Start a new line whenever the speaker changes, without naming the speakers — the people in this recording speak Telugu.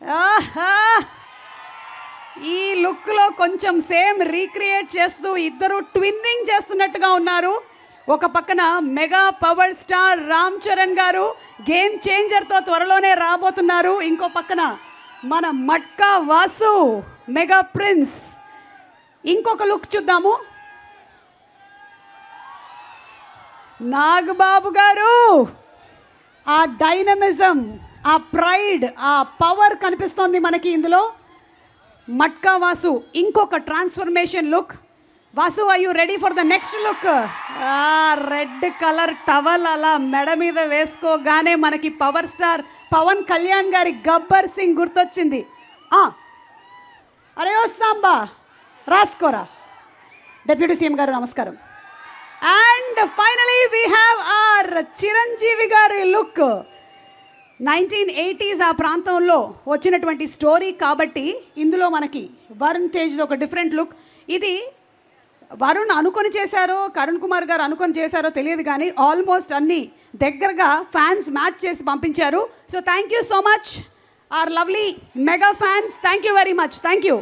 ఆహా! ఈ లుక్లో కొంచెం సేమ్ రీక్రియేట్ చేస్తూ ఇద్దరు ట్విన్నింగ్ చేస్తున్నట్టుగా ఉన్నారు. ఒక పక్కన mega power star Ram Charan గారు గేమ్ చేంజర్తో త్వరలోనే రాబోతున్నారు. ఇంకో పక్కన మన మట్కా వాసు మెగా ప్రిన్స్. ఇంకొక లుక్ చూద్దాము. నాగబాబు గారు ఆ డైనమిజం, ఆ ప్రైడ్, ఆ పవర్ కనిపిస్తోంది మనకి ఇందులో. మట్కా వాసు ఇంకొక transformation look. Vasu, are you ready for the next look? Red colour towel అలా మెడ మీద వేసుకోగానే మనకి పవర్ స్టార్ పవన్ కళ్యాణ్ గారి గబ్బర్ సింగ్ గుర్తొచ్చింది. అరే ఓ సాంబా రాసుకోరా. డిప్యూటీ సీఎం గారు నమస్కారం. And finally we have our Chiranjeevi గారి లుక్. 1980s ఆ ప్రాంతంలో వచ్చినటువంటి స్టోరీ కాబట్టి ఇందులో మనకి వరుణ్ తేజ్ ఒక డిఫరెంట్ లుక్. ఇది వరుణ్ అనుకొని చేశారో కరుణ్ కుమార్ గారు అనుకొని చేశారో తెలియదు, కానీ ఆల్మోస్ట్ అన్ని దగ్గరగా ఫ్యాన్స్ మ్యాచ్ చేసి పంపించారు. So thank you so much our lovely mega fans. Thank you very much. Thank you.